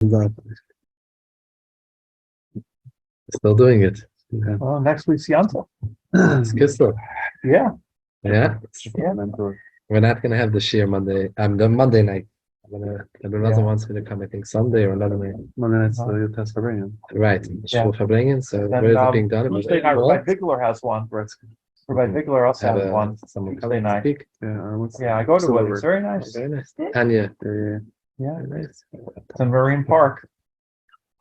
Exactly. Still doing it. Yeah. Well, next week's Yanta. It's Kislev. Yeah. Yeah. Yeah. We're not going to have the Shir Monday. The Monday night. Rabbi wants me to come, I think, Sunday or another night. Monday night's the test for bringing. Right. Shul Fabringen. So where is it being done? Tuesday night, Rabbi Vigler has one. Rabbi Vigler also has one. Tuesday night. Yeah, I go to it. It's very nice. Very nice. Tanya. Yeah. Very nice. It's in Marine Park.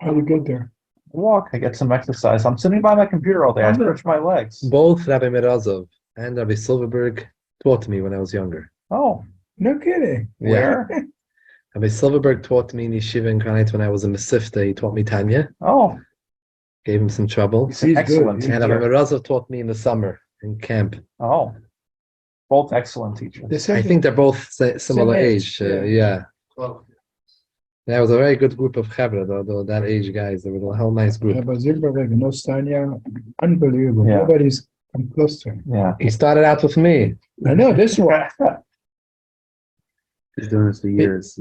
How do you get there? Walk. I get some exercise. I'm sitting by my computer all day. I stretch my legs. Both Rabbi Merazov and Rabbi Silverberg taught me when I was younger. Oh, No kidding. where? Rabbi Silverberg taught me in Yeshiva in Granite when I was in Mesivta. He taught me Tanya. Oh, Gave him some trouble. he's an excellent And Rabbi teacher. Merazov taught me in the summer in camp. Oh, both excellent teachers. I think they're both similar age. Yeah. That was a very good group of Chabra, though, that age guys. They were a whole nice group. Rabbi Zilberberg and Ostania, unbelievable. Yeah. Nobody's come close to him. Yeah. He started out with me. I know this one. He's doing this for years.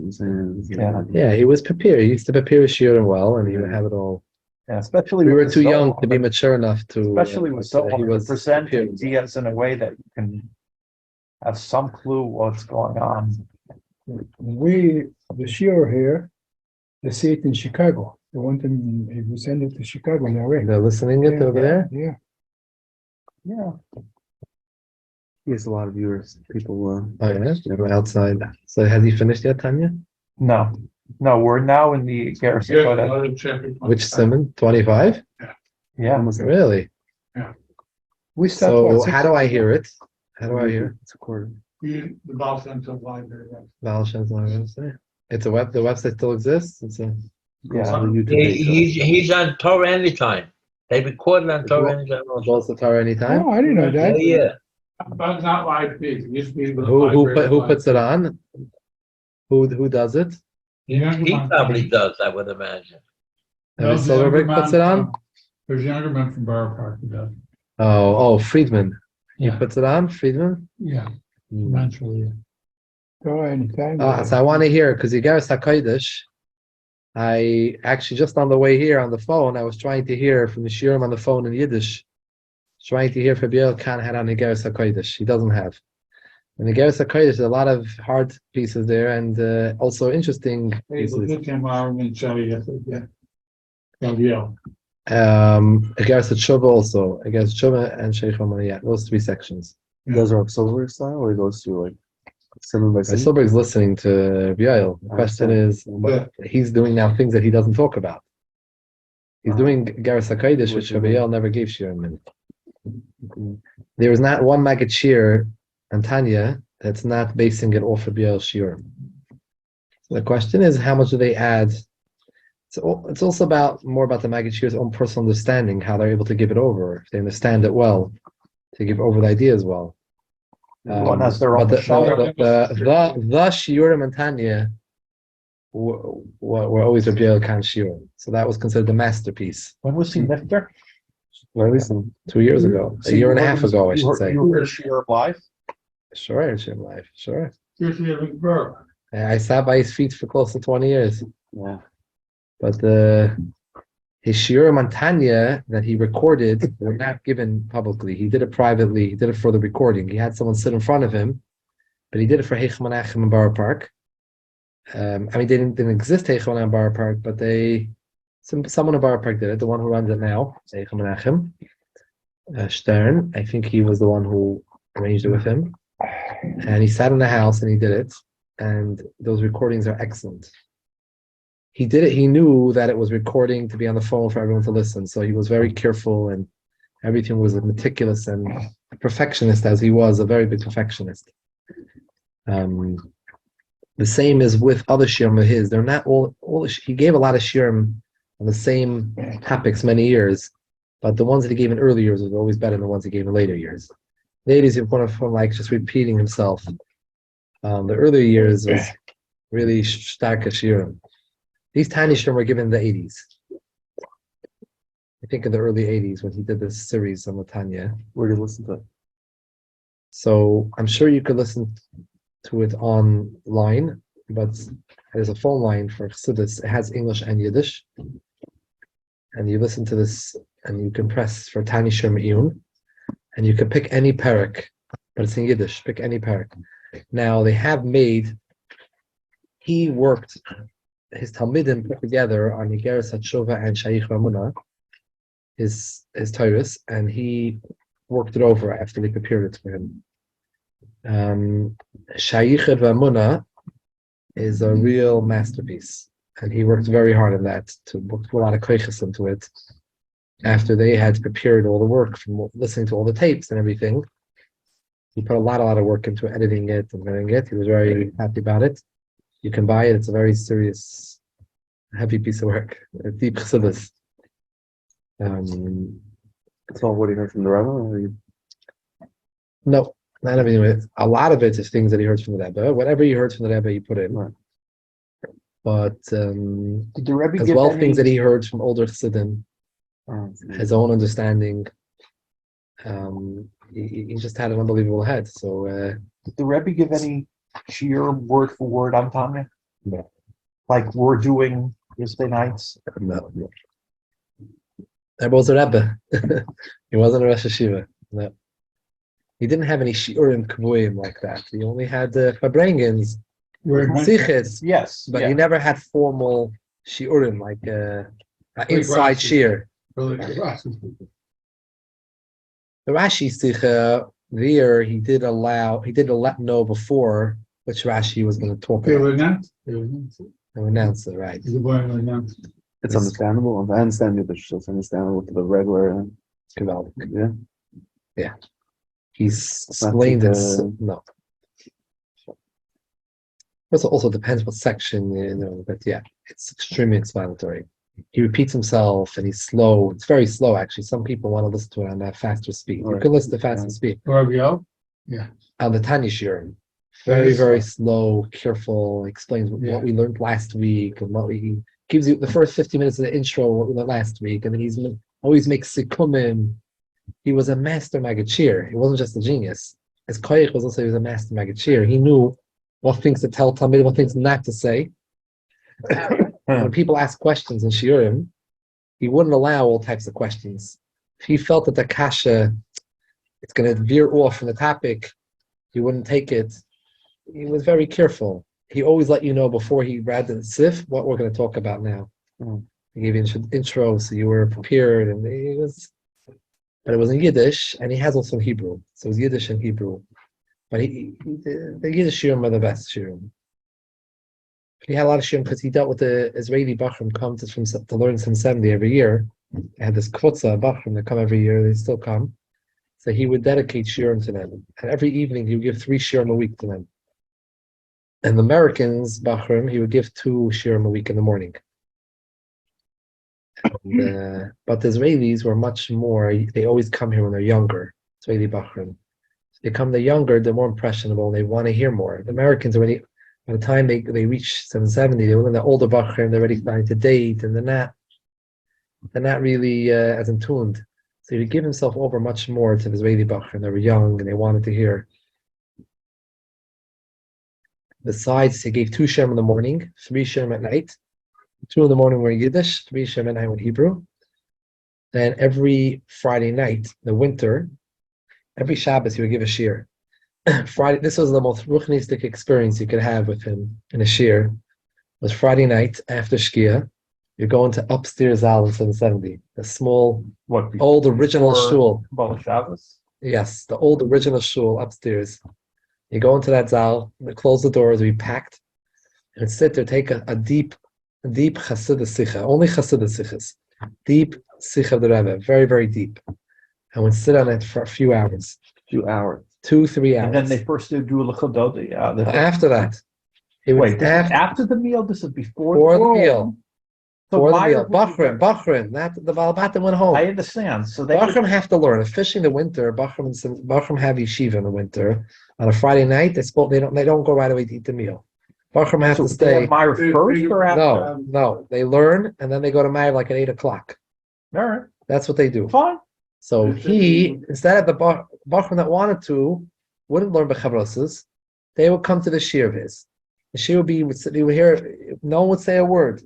Yeah. Yeah, he was prepared. He used to prepare his shiurim well, and he would have it all. Yeah, especially We were with too the young Zohar, to be mature enough to. especially with so he was present prepared. ideas in a way that you can have some clue what's going on. The shiur here, they see it in Chicago. They want them, if we send it to Chicago, they're ready. They're listening it over there. Yeah. Yeah. He has a lot of viewers. People. Oh yeah, they were outside. So has he finished yet, Tanya? No, we're now in the Garrison. Which Simon? 25? Yeah. Almost Really? We start. So how do I hear it? How do I hear it? It's recorded. The Baal Shem Tov library. Baal Shem's on the website. It's a web. The website still exists. It's a. Yeah. On the YouTube page, He's on Torah anytime. They record it on Torah anytime. Both the Torah anytime. Oh, I didn't know that. Yeah. But not live feed. It used to be the Who library puts it on? Who does it? He probably does, I would imagine. Rabbi Silverberg puts it on. There's a younger man from Borough Park who does. Oh, Friedman. He Yeah. puts it on. Friedman. Yeah, Mm. eventually. Go anytime. So I want to hear because Yigaris HaKodesh. I actually just on the way here on the phone, I was trying to hear from the shiurim on the phone in Yiddish. Trying to hear if Rabbi Khan had on Yigaris HaKodesh. He doesn't have. And Yigaris HaKodesh, there's a lot of hard pieces there and also interesting pieces. Yigaris HaTshuva also. Yigaris HaTshuva and Sheikh Omaniyat. Those three sections. Those are Silver style, or he goes through like Simon by Simon? Silberg's listening to Michoel. The question is, what he's doing now things that he doesn't talk about. He's doing Yigaris HaKodesh, which Michoel never gave shiurim in. There is not one Maggid Shir and Tanya that's not basing it off of Michoel's shiurim. So the question is, how much do they add? It's also more about the Maggid Shir's own personal understanding, how they're able to give it over, if they understand it well, to give over the ideas well. One has their own But shoulder. the shiurim and Tanya were always Rabbi Khan shiurim, so that was considered the masterpiece. When was he nifter? Or at least 2 years ago, a year and a half ago, I should say. You were Shiur live? Sure, Hashem life, sure. Usually a big borough. I sat by his feet for close to 20 years. Yeah. But his shiurim on Tanya that he recorded were not given publicly. He did it privately. He did it for the recording. He had someone sit in front of him, but he did it for Heich Menachem in Borough Park. They didn't exist Heich Menachem in Borough Park, but someone in Borough Park did it. The one who runs it now, Heich Menachem Stern. I think he was the one who arranged it with him, and he sat in the house and he did it. And those recordings are excellent. He did it. He knew that it was recording to be on the phone for everyone to listen. So he was very careful and everything was meticulous and a perfectionist as he was, a very big perfectionist. The same is with other shiurim of his. They're not all he gave a lot of shiurim on the same topics many years, but the ones that he gave in early years was always better than the ones he gave in later years. Ladies, he went from like just repeating himself. The earlier years was really stark shiurim. These tiny shiurim were given in the 80s. I think in the early 80s when he did this series on the Tanya. Where do you listen to it? So I'm sure you could listen to it online. but there's a phone line for Chassidus. It has English and Yiddish. And you listen to this, and you can press for Tani Shir Me'iyun, and you can pick any parak, but it's in Yiddish. Pick any parak. Now they have made. He worked. His Talmidim put together on Yigeres HaTshuva and Shaykh Ramuna, his Tyrus, and he worked it over after they prepared it for him. Shaykh Ramuna is a real masterpiece, and he worked very hard on that to put a lot of koiches into it. After they had prepared all the work from listening to all the tapes and everything, he put a lot of work into editing it and learning it. He was very happy about it. You can buy it. It's a very serious, heavy piece of work. A deep chassidus. It's all what he heard from the Rabbi? No, not everything. A lot of it is things that he heard from the Rebbe. Whatever he heard from the Rebbe, he put in. Right. But Did the Rebbe as give well, any, things that he heard from older chassidim, his own understanding. He just had an unbelievable head. So did the Rebbe give any sheer word for word on Tanya? No. Like we're doing Thursday nights? no. Rebbe was a Rebbe. He wasn't a Rosh Hashiva. No. He didn't have any shiurim kvuim like that. He only had farbrengens, siches, Yes. but he never had formal shiurim like inside shir. The Rashi Sicha there, he did let know before which Rashi was going to talk They about. were not. They announced it, right? The boy was not. It's understandable. I understand Yiddish, so it's understandable to the regular. Geweldig. Yeah. He's explained it. the- No. It also depends what section, but yeah, it's extremely explanatory. He repeats himself and he's slow. It's very slow, actually. Some people want to listen to it on that faster speed. You Right. can listen to faster speed. Rabbi? On the Tanya Shiurim. Very, very slow, careful, explains Yeah. what we learned last week and what we gives you the first 50 minutes of the intro, what we learned last week, and then he's always makes sikumim. He was a master magachir. He wasn't just a genius. His koyach was also he was a master magachir. He knew what things to tell Talmud, what things not to say. When people ask questions in shiurim, he wouldn't allow all types of questions. If he felt that the kasha it's going to veer off from the topic, he wouldn't take it. He was very careful. He always let you know before he read the sif what we're going to talk about now. He gave you an intro, so you were prepared, and but it was in Yiddish, and he has also Hebrew, so it was Yiddish and Hebrew. But the Yiddish shiurim are the best shiurim. He had a lot of shiurim because he dealt with the Israeli bachrim come to learn some 70 every year. They had this kvotza bachrim that come every year. They still come. So he would dedicate shiurim to them, and every evening he would give 3 shiurim a week to them. And the Americans, Bachrim, he would give 2 shiurim a week in the morning. And, but the Israelis were much more, they always come here when they're younger, Israeli Bachrim. They they're younger, they're more impressionable, and they want to hear more. The Americans already, by the time they reach 770, they were in the older Bachrim, they're already starting to date, and they're not really as in tuned. So he would give himself over much more to the Israeli Bachrim. They were young, and they wanted to hear. Besides, he gave 2 shiurim in the morning, 3 shiurim at night. 2 in the morning were in Yiddish, 3 shiurim at night were in Hebrew. Then every Friday night, the winter, every Shabbos he would give a shir. Friday, this was the most ruchnistic experience you could have with him in a shir. It was Friday night after Shkia. You're going to upstairs Zal in 770, the small, old original shul. Bala Shabbos? Yes, the old original shul upstairs. You go into that Zal, close the doors, we packed, and sit there, take a deep Chassidus Sicha, only Chassidus Sichas, deep Sicha of the Rebbe, very, very deep. And we'd sit on it for a few hours. 2 hours. 2-3 hours. And then they first do a L'chadoda, yeah. After that. Wait, after the meal, this is before the meal. So For the meal. Bachrim, not the Balbatim went home. I understand. So they Bachrim have to learn. Fishing in the winter, Bachrim have yeshiva in the winter. On a Friday night, they don't go right away to eat the meal. Bachrim have to stay. They have Meir first or after? No. They learn and then they go to Meir like at 8 o'clock. All right. That's what they do. Fine. So he, instead of the Bachrim that wanted to, wouldn't learn Bechavrosas, they would come to the shir of his. The shir would be, he would hear, no one would say a word.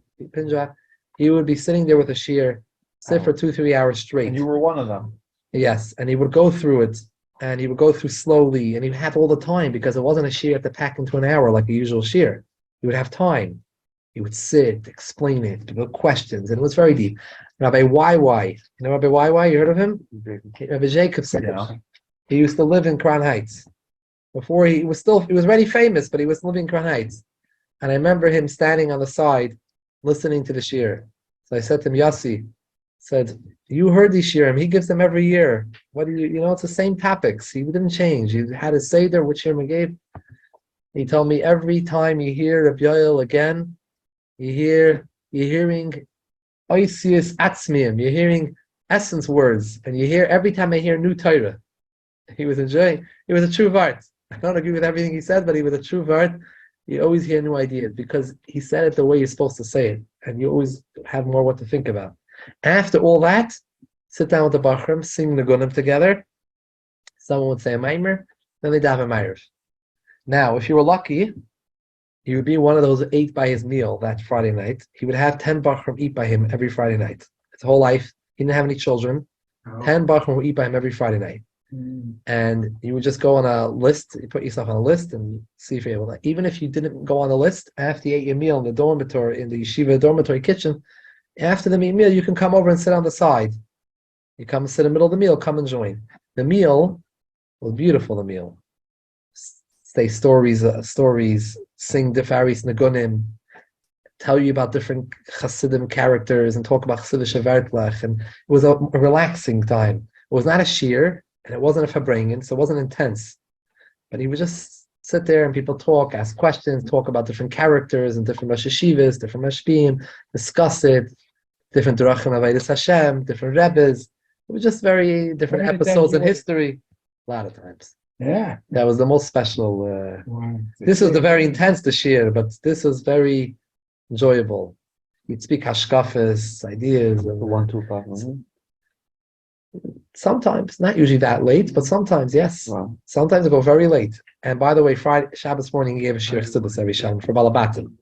He would be sitting there with a shir, sit for 2-3 hours straight. And you were one of them. Yes, and he would go through it, and he would go through slowly, and he would have all the time because it wasn't a shir to pack into an hour like a usual shir. He would have time. He would sit, explain it, give questions, and it was very deep. Rabbi YY, you know Rabbi YY, you heard of him? Rabbi Jacobson. Yeah. He used to live in Crown Heights. Before he was already famous, but he was living in Crown Heights. And I remember him standing on the side, listening to the shir. So I said to him, Yossi, said, you heard these shirim, he gives them every year. What do you know, it's the same topics. He didn't change. He had a seder, which shirim he gave. He told me every time you hear Rabbi Yoel again, you're hearing oisius atzmiim, you're hearing essence words, and you hear every time I hear new Torah. He was enjoying. He was a true vart. I don't agree with everything he said, but he was a true vart. You always hear new ideas because he said it the way you're supposed to say it, and you always have more what to think about. After all that, sit down with the Bachram, sing the Gunim together. Someone would say a Maimer, then they daven a Ma'ariv. Now, if you were lucky, he would be one of those who ate by his meal that Friday night. He would have 10 Bachram eat by him every Friday night. His whole life, he didn't have any children. 10 Bachram would eat by him every Friday night. And you would just go on a list, you put yourself on a list and see if you're able to. Even if you didn't go on the list, after you ate your meal in the dormitory, in the yeshiva dormitory kitchen, after the meal, you can come over and sit on the side. You come and sit in the middle of the meal, come and join. The meal was beautiful, the meal. Say stories, sing Defaris Nagunim, tell you about different Hasidim characters and talk about Chassidish Blech. And it was a relaxing time. It was not a shir, and it wasn't a Fabrengen, so it wasn't intense. But he would just sit there and people talk, ask questions, talk about different characters and different Rosh Hashivas, different Mashpim, discuss it, different Durachim Avaydis Hashem, different Rebbes. It was just very different episodes in history. A lot of times. Yeah. That was the most special. Wow. This was the very intense this year, but this was very enjoyable. You'd speak hashkafas, ideas. And, 1-2 sometimes, not usually that late, but sometimes, yes. Wow. Sometimes it go very late. And by the way, Friday, Shabbos morning, he gave a shir chassidus every Shabbat for Balabatim.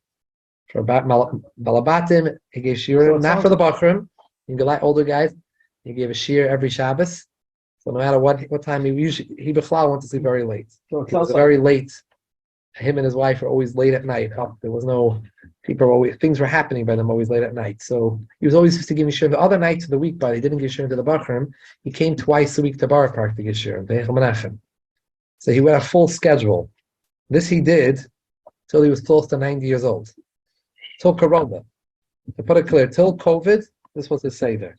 For Balabatim, he gave shir, not for the Bachrim. You can like older guys. He gave a shir every Shabbos. So no matter what time he Bichlal went to sleep very late. So It was very late. Him and his wife were always late at night. There was no things were happening by them always late at night. So he was always used to give me shir the other nights of the week, but he didn't give shir to the Bachrim. He came twice a week to Bar Park to give shir. So he went a full schedule. This he did till he was close to 90 years old. Till Corona. To put it clear, till COVID, this was his seder.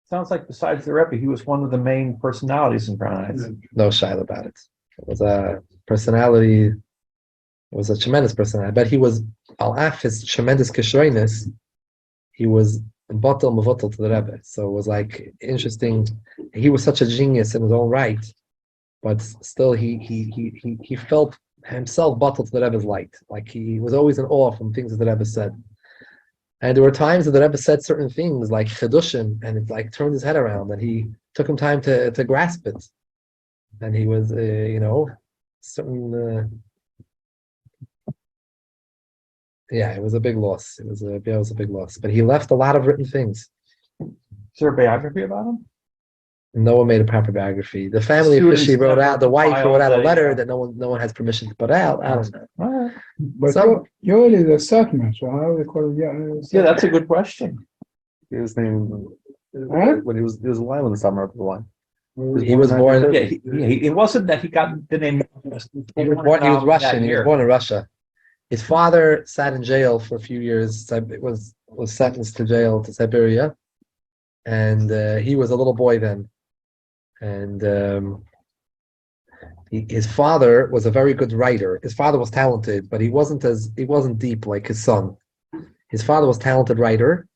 Sounds like besides the Rebbe, he was one of the main personalities in Crown Heights. No shy about it. It was a personality. It was a tremendous personality. But he was, al-af his tremendous kishroiness, he was batal mavatal to the Rebbe. So it was like interesting. He was such a genius in his own right, but still he felt himself batal to the Rebbe's light. Like he was always in awe from things that the Rebbe said. And there were times that the Rebbe said certain things like chedushim, and it like turned his head around, and he took him time to grasp it. And he was, certain. Yeah, it was a big loss. It was a big loss. But he left a lot of written things. Is there a biography about him? No one made a proper biography. The family officially wrote out. The wife wrote out a letter that no one has permission to put out. I don't know. But Some- Yoel is a Satmar, so how do they call it? Yeah, that's a good question. His name Huh? when he was alive in the summer of the line. He was born. Yeah, it wasn't that he got the name. He was Russian. He was born in Russia. His father sat in jail for a few years. Was sentenced to jail to Siberia, and he was a little boy then. And his father was a very good writer. His father was talented, but he wasn't deep like his son. His father was a talented writer.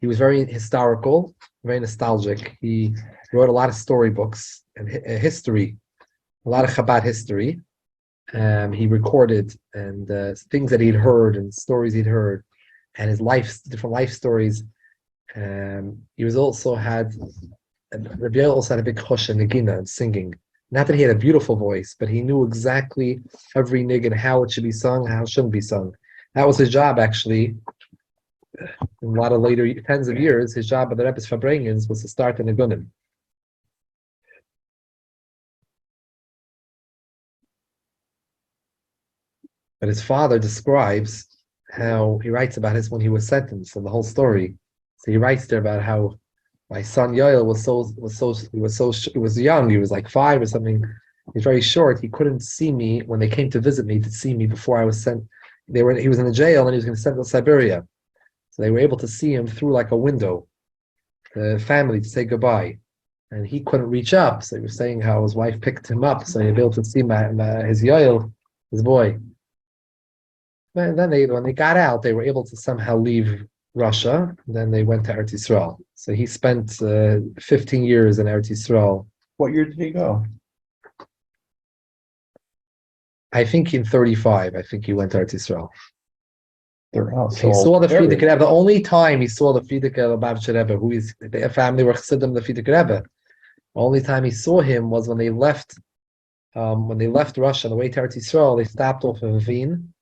He was very historical, very nostalgic. He wrote a lot of storybooks and history, a lot of Chabad history. He recorded and things that he'd heard and stories he'd heard, and his different life stories. He was also had. Rabbi also had a big chush and negina and singing. Not that he had a beautiful voice, but he knew exactly every niggin, how it should be sung, how it shouldn't be sung. That was his job, actually. In a lot of later tens of years, his job at the Rebbe's Farbrengens was to start the nigunim. But his father describes how he writes about this when he was sentenced and the whole story. So he writes there about how my son Yoel was young. He was like 5 or something. He's very short. He couldn't see me when they came to visit me to see me before I was sent. He was in the jail and he was going to send to Siberia. So they were able to see him through like a window, the family to say goodbye. And he couldn't reach up. So he was saying how his wife picked him up so he'd be able to see his Yoel, his boy. And then when they got out, they were able to somehow leave Russia. Then they went to Eretz Yisrael. So he spent 15 years in Eretz Yisrael. What year did he go? I think in 35, I think he went to Eretz Yisrael. He saw the Frierdiker Rebbe. The only time he saw the Frierdiker Rebbe, who is their family were Chassidim, the Frierdiker Rebbe. The only time he saw him was when they left Russia on the way to Eretz Yisrael. They stopped off in Wien,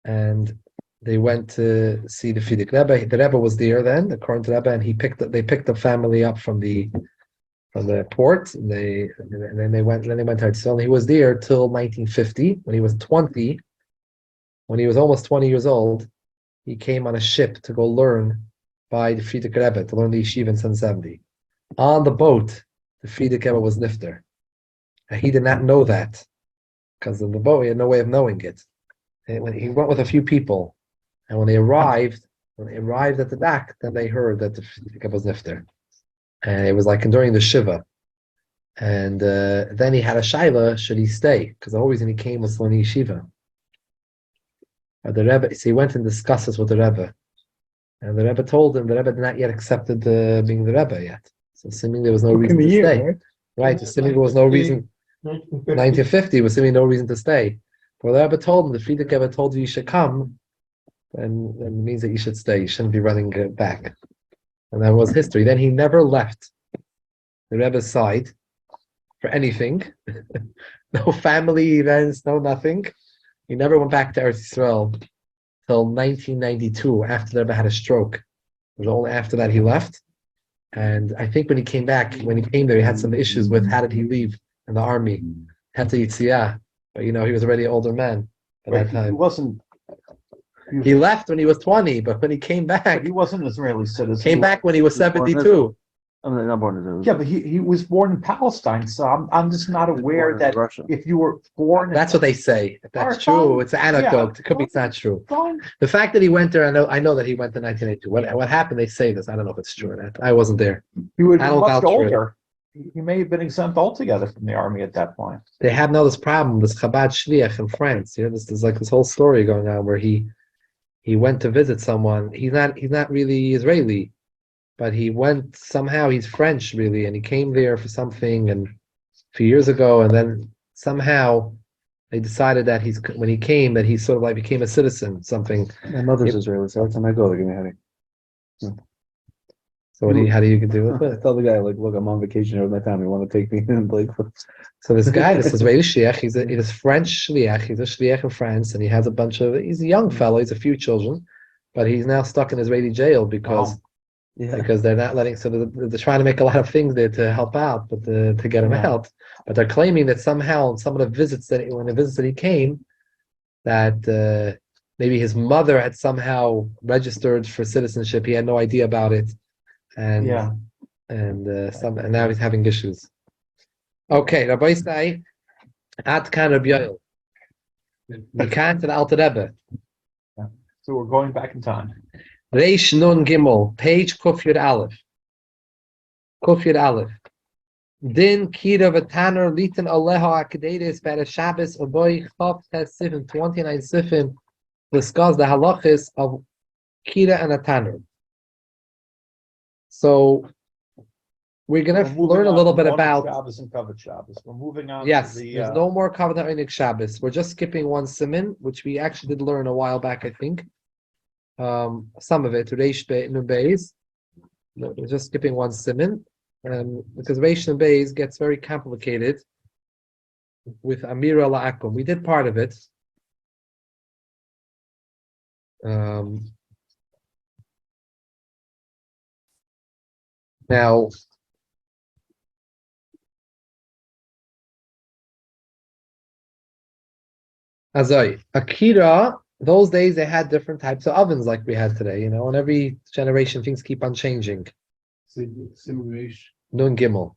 and they went to see the Frierdiker Rebbe. The Rebbe was there then, the current Rebbe, and they picked the family up from the port. And then they went to Eretz Yisrael. And he was there till 1950. When he was 20, when he was almost 20 years old, he came on a ship to go learn by the Frierdiker Rebbe, to learn the yeshiva in 770. On the boat, the Frierdiker Rebbe was nifter. And he did not know that, because on the boat he had no way of knowing it. And when he went with a few people, and when they arrived at the dock, then they heard that the Frierdiker Rebbe was nifter. And it was like during the Shiva. And then he had a shaila, should he stay? Because the whole reason he came was to learn yeshiva. The Rebbe, so he went and discussed this with the Rebbe. And the Rebbe told him the Rebbe had not yet accepted being the Rebbe yet. So assuming there was no reason to stay. Right, assuming there was no reason, 1950 was assuming no reason to stay. But the Rebbe told him, the Frierdiker Rebbe told you should come, then it means that you should stay. You shouldn't be running back. And that was history. Then he never left the Rebbe's side for anything. No family events, no nothing. He never went back to Eretz Yisrael till 1992, after the Rebbe had a stroke. It was only after that he left. And I think when he came there, he had some issues with how did he leave in the army. Had to Yitziyah. But he was already an older man at that time. He left when he was 20, but when he came back, he wasn't an Israeli citizen. Came back when he was 72. I'm not born in Israel. Yeah, but he was born in Palestine, so I'm just not aware that Russia. if you were born. That's what they say. If that's true, it's an anecdote. It could be it's not true. The fact that he went there, I know that he went to 1982. What happened? They say this. I don't know if it's true or not. I wasn't there. He would be much older. He may have been exempt altogether from the army at that point. They have now this problem, this Chabad Shliach in France. There's like this whole story going on where he went to visit someone. He's not really Israeli, but he went somehow. He's French really, and he came there for something and a few years ago, and then somehow they decided that when he came that he sort of like became a citizen. Something. My mother's Israeli, so every time I go, they give me a headache. Yeah. So how do you do with I it? tell the guy, like, look, I'm on vacation here with my family. Want to take me in? Like, so this guy, this Israeli shliach, he's a French shliach. He's a shliach in France, and he has he's a young fellow. He's a few children, but he's now stuck in Israeli jail because they're not letting. So they're trying to make a lot of things there to help out, but to get him out. But they're claiming that somehow some of the visits that he came, that maybe his mother had somehow registered for citizenship. He had no idea about it. And now he's having issues. Okay, Rabbi say, Ad kan Rabbi Yoel. We can't an Alter Rebbe. So we're going back in time. Reish Nun Gimel, page Kuf Yud Aleph. Kuf Yud Aleph. Din Kira V'Taner Litan Aleha Akadedes B'Erev Shabbos Oboy Chav Tes Sifim 29 Sifim discuss the halachis of Kira and a Taner. So we're going to learn a little bit about Shabbos and Kavod Shabbos. We're moving on. Yes, to there's no more Kavod Einik Shabbos. We're just skipping one siman, which we actually did learn a while back, I think. Some of it, Reish Nun Beis. We're just skipping one siman, because Reish Nun Beis gets very complicated with Amira La'akum. We did part of it. Now, Azai, Akira, those days they had different types of ovens like we had today, and every generation things keep on changing. Nun Gimel.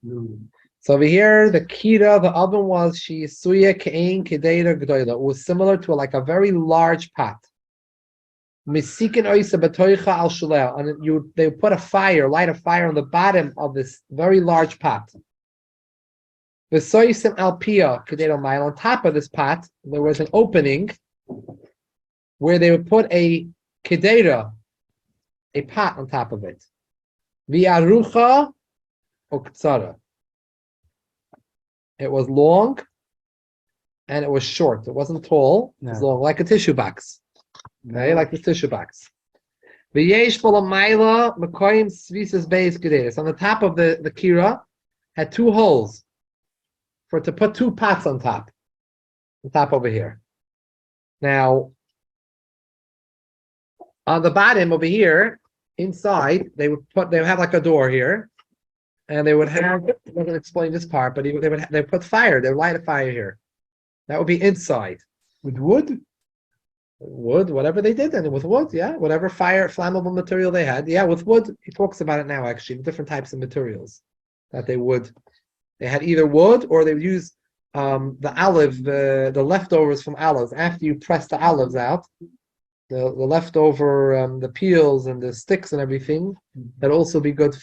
So over here, the Kira, the oven was Suya Kein Kedeira Gdoila. It was similar to like a very large pot. Misikin Oisa Betoicha al Shulel. And they would put light a fire on the bottom of this very large pot. The Soisim Alpia Kedeira Mile. On top of this pot, there was an opening where they would put a Kedeira, a pot on top of it. Viarucha Oktsara. It was long and it was short. It wasn't tall. It was long, like a tissue box. Okay, like this tissue box. On the top of the kira had two holes to put two pots on top. The top over here. Now, on the bottom over here, inside, they would have like a door here. And they would have, I'm not going to explain this part, but they would put fire, they would light a fire here. That would be inside. With wood? Wood, whatever they did, and with wood, yeah, whatever flammable material they had. Yeah, with wood, he talks about it now actually, different types of materials that they had either wood or they would use the olive, the leftovers from olives. After you press the olives out, the leftover, the peels and the sticks and everything, that'd also be good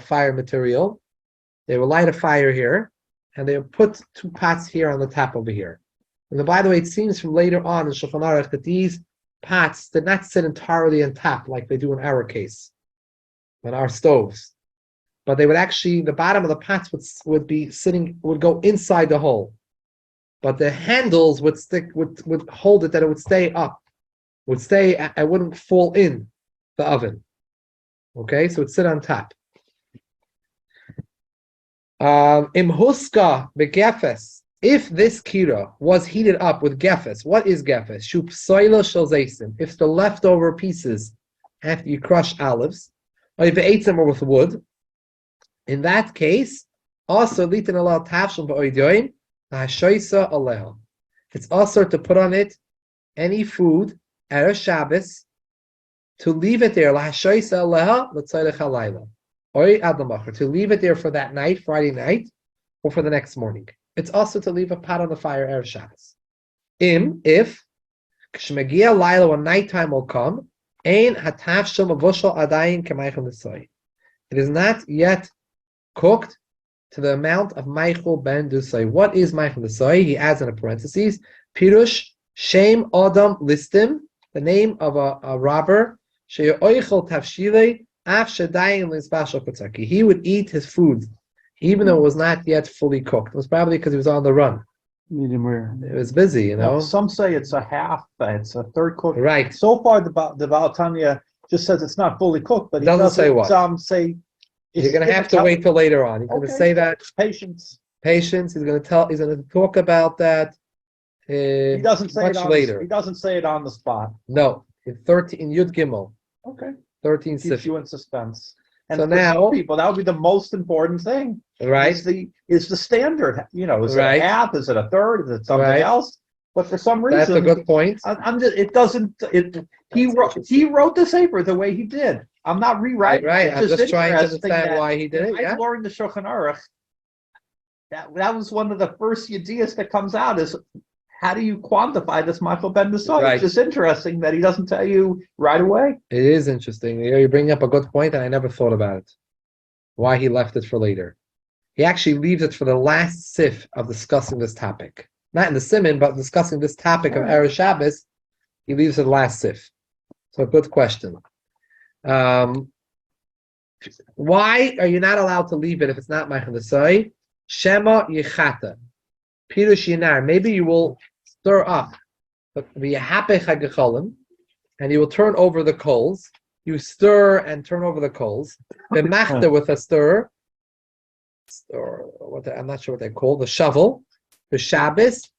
fire material. They would light a fire here, and they would put two pots here on the top over here. And by the way, it seems from later on in Shulchan Aruch that these pots did not sit entirely on top like they do in our case, on our stoves. But they would actually, the bottom of the pots would go inside the hole. But the handles would hold it that it would stay up. It wouldn't fall in the oven. Okay, so it would sit on top. Imhuska begefes. If this kira was heated up with gefes, what is gefes? Shupsoila shalzaisim. If it's the leftover pieces after you crush olives, or if you ate them with wood, in that case, also litin alal tafshel ba'oidoim hashoisa aleha. It's also to put on it any food at Shabbos, to leave it there, to leave it there for that night, Friday night, or for the next morning. It's also to leave a pot on the fire Erev Shabbos. If Kshmegia Laila, when nighttime will come, it is not yet cooked to the amount of Michoel ben Dusay. What is Michoel Dusay? He adds in a parentheses, Pirush Shem Adam Listim, the name of a robber. He would eat his food, even though it was not yet fully cooked. It was probably because he was on the run. Medium rare. It was busy, Well, some say it's a half, it's a third cooked. Right. So far, the Baal Tanya just says it's not fully cooked, but he Doesn't say what. Say You're going to have to wait till later on. He's going to say that. Patience. He's going to talk about that. He doesn't say much it later. He doesn't say it on the spot. No, in Yud Gimel. Okay. 13 Keeps Sif. you in suspense. And So for now, some people, that would be the most important thing. right? Is the standard? Is Right. it a half? Is it a third? Is it something Right. else? But for some reason, That's a good point. I'm just. It doesn't. He wrote the Sefer the way he did. I'm not rewriting. Right. It's I'm just trying to interesting understand that why he did it. I Yeah. learned the Shulchan Aruch. That was one of the first ideas that comes out is how do you quantify this Michoel ben Dusay? Right. It's just interesting that he doesn't tell you right away. It is interesting. You bring up a good point, and I never thought about it. Why he left it for later. He actually leaves it for the last sif of discussing this topic. Not in the Siman, but discussing this topic of Erev Shabbos. He leaves it the last sif. So good question. Why are you not allowed to leave it if it's not Michoel Dusay? Shema yichata. Pirush yinar. Maybe you will stir up and you will turn over the coals. You stir and turn over the coals. B'machta with a stir. Or I'm not sure what they call the shovel. The Shabbos,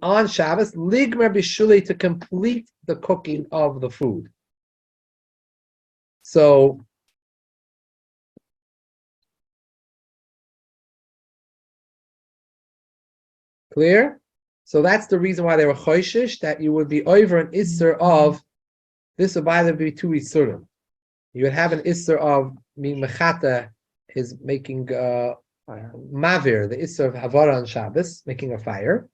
on Shabbos, ligmer bishuli, to complete the cooking of the food. So, clear? So that's the reason why they were choishish, that you would be over an isser of, this would either be two isurim. You would have an isser of, meaning mechata is making mavir, the isser of havara on Shabbos, making a fire,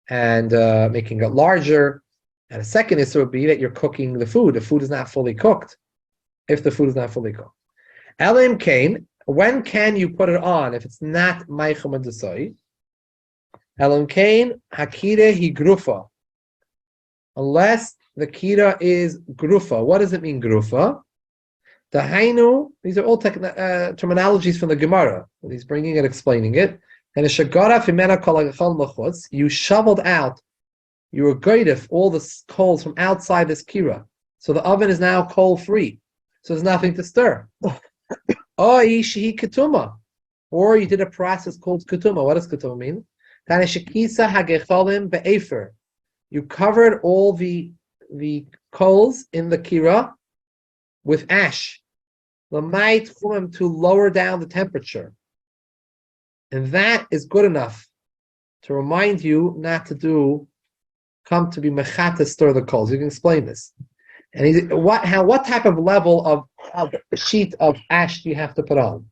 and making it larger. And a second isser would be that you're cooking the food. The food is not fully cooked. If the food is not fully cooked. Elim kain, when can you put it on if it's not meichum and desoi? Elim kain hakira hi grufa. Unless the kira is grufa. What does it mean, grufa? The hainu, these are all terminologies from the Gemara. He's bringing it, explaining it. And you shoveled out, you were goydef all the coals from outside this kira. So the oven is now coal free. So there's nothing to stir. Or you did a process called ketuma. What does ketuma mean? You covered all the coals in the kira with ash, to lower down the temperature. And that is good enough to remind you not to come to be mechata, stir the coals. You can explain this. And what type of level of sheet of ash do you have to put on?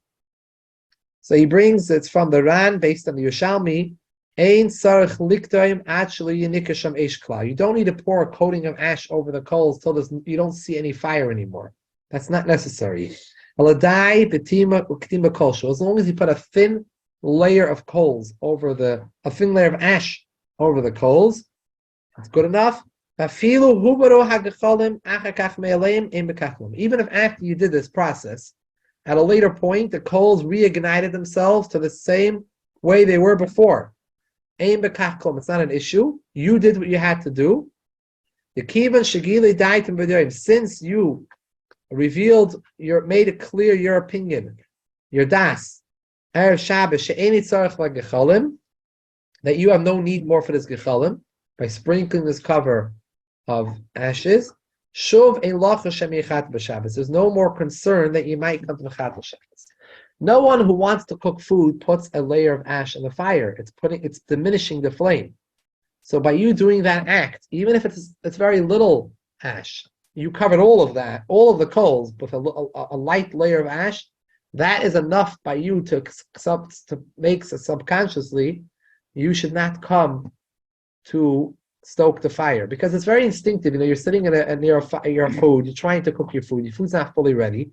So he brings, it's from the Ran, based on the Yerushalmi, you don't need to pour a coating of ash over the coals till you don't see any fire anymore. That's not necessary. As long as you put a thin layer of coals a thin layer of ash over the coals, it's good enough. Even if after you did this process, at a later point, the coals reignited themselves to the same way they were before. It's not an issue. You did what you had to do. Since you revealed, made it clear your opinion, your das, Erev Shabbos, that you have no need more for this gechalim, by sprinkling this cover of ashes. There's no more concern that you might come to Mechat Shabbos. No one who wants to cook food puts a layer of ash in the fire. It's diminishing the flame. So by you doing that act, even if it's very little ash, you covered all of the coals with a light layer of ash. That is enough by you to make subconsciously. You should not come to stoke the fire, because it's very instinctive. You're sitting near your food. You're trying to cook your food. Your food's not fully ready.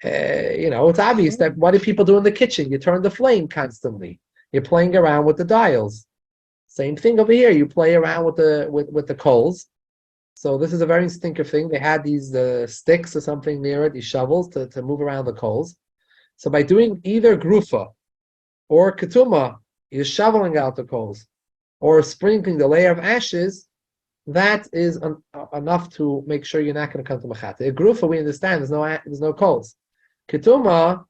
It's obvious that what do people do in the kitchen? You turn the flame constantly. You're playing around with the dials. Same thing over here. You play around with the coals. So this is a very instinctive thing. They had these sticks or something near it, these shovels to move around the coals. So by doing either grufa or ketuma, you're shoveling out the coals, or sprinkling the layer of ashes, that is enough to make sure you're not going to come to mechata. A grufa, we understand, there's no coals. Ketuma,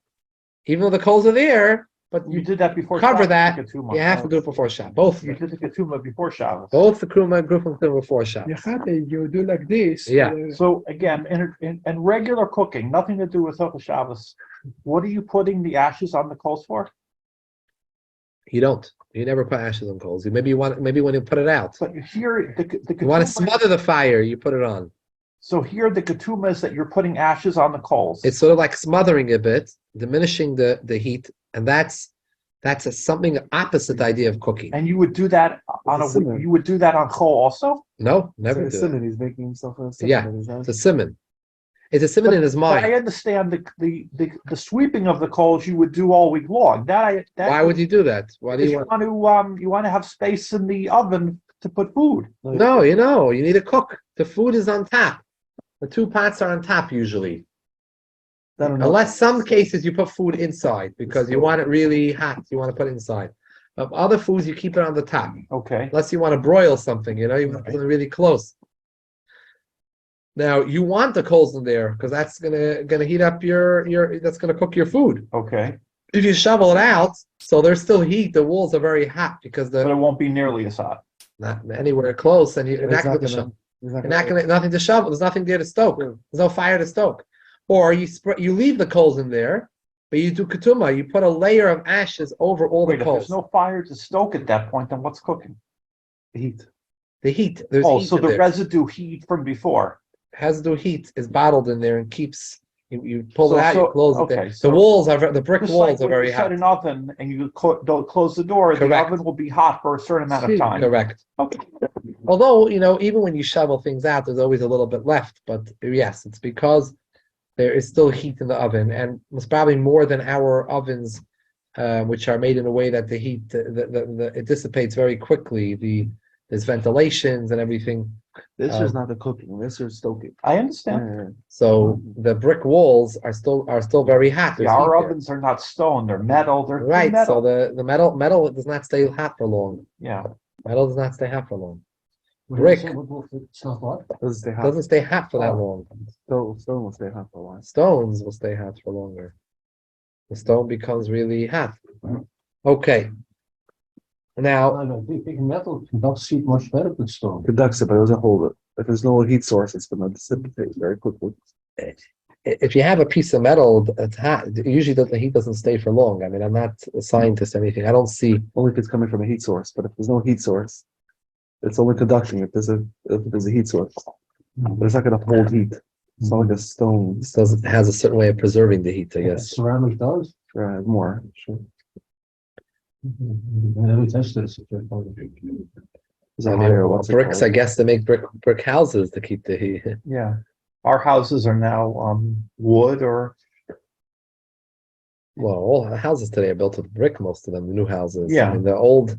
even though the coals are there, but You did that before cover Shabbos, that, the ketuma. you have to do it before Shabbos. Both. You did the ketuma before Shabbos. Both the grufa and ketuma before Shabbos. Yachate, you do like this. Yeah. So again, in regular cooking, nothing to do with Hilchos Shabbos. What are you putting the ashes on the coals for? You don't. You never put ashes on coals. Maybe when you put it out. But here, the ketuma, You want to smother the fire, you put it on. So here, the ketuma is that you're putting ashes on the coals. It's sort of like smothering a bit, diminishing the heat, and that's something opposite idea of cooking. And you would do that on you would do that on chol also? No, never do Simon, it. he's making himself a Yeah, it's a simon. It's a simon in his But I mind. understand the sweeping of the coals you would do all week long. Why would you do that? Why do Because you want? you want to have space in the oven to put food. No, you need to cook. The food is on top. The two pots are on top usually. Unless some cases you put food inside because you want it really hot. You want to put it inside. Of other foods, you keep it on the top. Okay. Unless you want to broil something, you want it really close. Now you want the coals in there because that's gonna heat up your that's gonna cook your food. Okay. If you shovel it out, so there's still heat. The walls are very hot because But it the won't be nearly as hot. not anywhere close, and you're not going to shovel. You're not going to nothing to shovel. There's nothing there to stoke. There's no fire to stoke. Or you leave the coals in there, but you do ketuma. You put a layer of ashes over all Wait, the if coals. there's no fire to stoke at that point, then what's cooking? Heat. The heat. There's Oh, heat so in the there. residue heat from before. Residue heat is bottled in there and keeps. You pull it out. You close it. Okay, The walls are the brick just walls like are when very you set hot. an oven and you don't close the door, the Correct. oven will be hot for a certain amount of time. Correct. Okay. Although, even when you shovel things out, there's always a little bit left. But yes, it's because there is still heat in the oven, and it's probably more than our ovens, which are made in a way that the heat it dissipates very quickly. There's ventilations and everything. This is not the cooking. This is stoking. I understand. So the brick walls are still very hot. There's Yeah, our heat there. ovens are not stone; they're metal. They're Right. metal. So the metal does not stay hot for long. Yeah. Metal does not stay hot for long. What Brick is it? What? Doesn't stay hot. doesn't stay hot for that Oh. long. Stone will stay hot for a while. Stones will stay hot for longer. The stone becomes really hot. Okay. Now, Big metal, dat ziet much better than stone. Conducts it, but it doesn't hold it. If there's no heat source, it's going to dissipate very quickly. if you have a piece of metal that's hot, usually the heat doesn't stay for long. I mean, I'm not a scientist or anything. I don't see. Only if it's coming from a heat source. But if there's no heat source, it's only conducting if there's a heat source. But it's not going to hold heat. It's not like a stone. It has a certain way of preserving the heat, I guess. Ceramic does. More. Sure. We tested it. There's a higher, what's it bricks, called? I guess, they make brick houses to keep the heat. Yeah. Our houses are now wood or Well, all houses today are built with brick, most of them, the new houses. Yeah. I mean, the old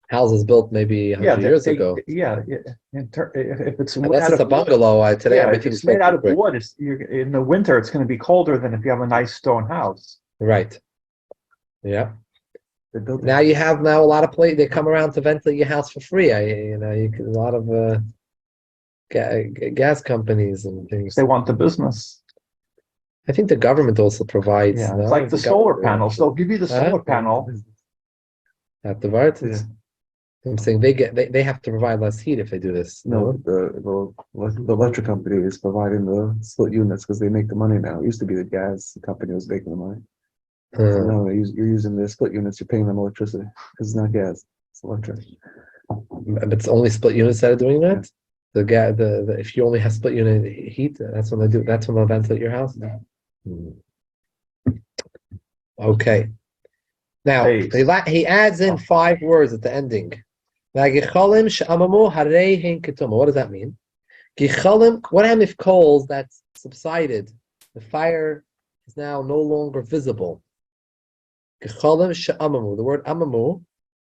houses built maybe 100 years ago. If it's Unless out it's a of wood, bungalow, today yeah, if everything's it's made built out with of brick. wood, in the winter it's going to be colder than if you have a nice stone house. Right. Yeah. They built Now you have a lot of they come around to ventilate your house for free. A lot of gas companies and things. They want the business. I think the government also provides. Yeah, no? it's like the solar panels. They'll give you the Huh? solar panel. At the Vart, Yeah. I'm saying they have to provide less heat if they do this. No, the electric company is providing the split units because they make the money now. It used to be the gas company was making the money. So now you're using the split units. You're paying them electricity because it's not gas; it's electric. But it's only split units that are doing that. The if you only have split unit heat, that's when they do. That's when they'll ventilate your house. Hmm. Okay. Now he adds in 5 words at the ending. What does that mean? What happens if coals that's subsided? The fire is now no longer visible. The word amamu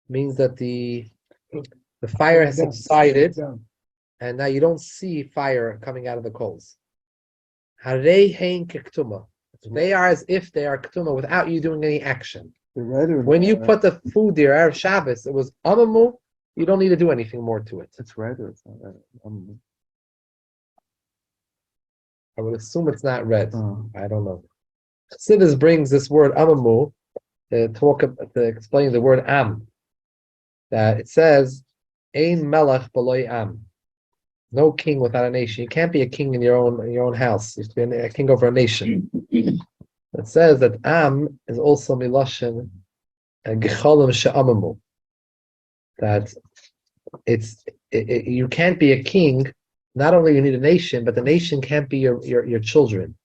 means that the fire has subsided, and now you don't see fire coming out of the coals. They are as if they are ketuma without you doing any action. When you put the food there Erev Shabbos, it was amamu. You don't need to do anything more to it. It's red or it's not red. I would assume it's not red. I don't know. Chassidus brings this word amamu to explain the word am. That it says, "Ein melech b'loi am." No king without a nation. You can't be a king in your own house. You have to be a king over a nation. It says that am is also miloshen and gecholim she'amamu. That you can't be a king. Not only you need a nation, but the nation can't be your children.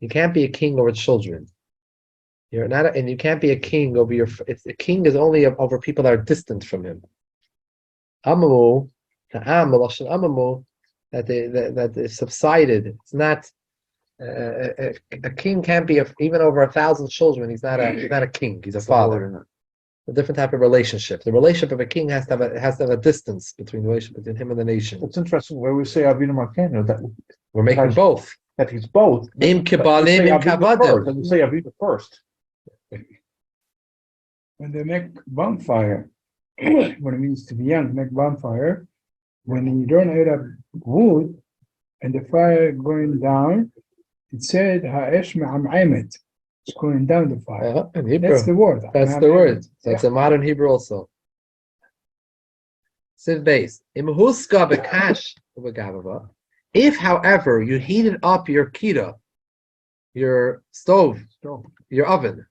You can't be a king over children. You're not, and you can't be a king over your. A king is only over people that are distant from him. Amamu, the am, miloshen amamu, that they subsided. It's not. A king can't be even over 1,000 children. He's not a king. He's a father. A different type of relationship. The relationship of a king has to have a distance between the relationship between him and the nation. It's interesting where we say Avinu Malkeinu that We're making both. that he's both. Im kibalim, im kavadim. And we say Avinu first. When they make bonfire, what it means to be young, make bonfire, when you don't add up wood and the fire going down, it said ha'esh me'am'amet. It's cooling down the fire. In Hebrew. That's the word. That's the word. That's a modern Hebrew also. Siv base. Imhuska bekash ubegavava. If, however, you heated up your kira, your stove, your oven,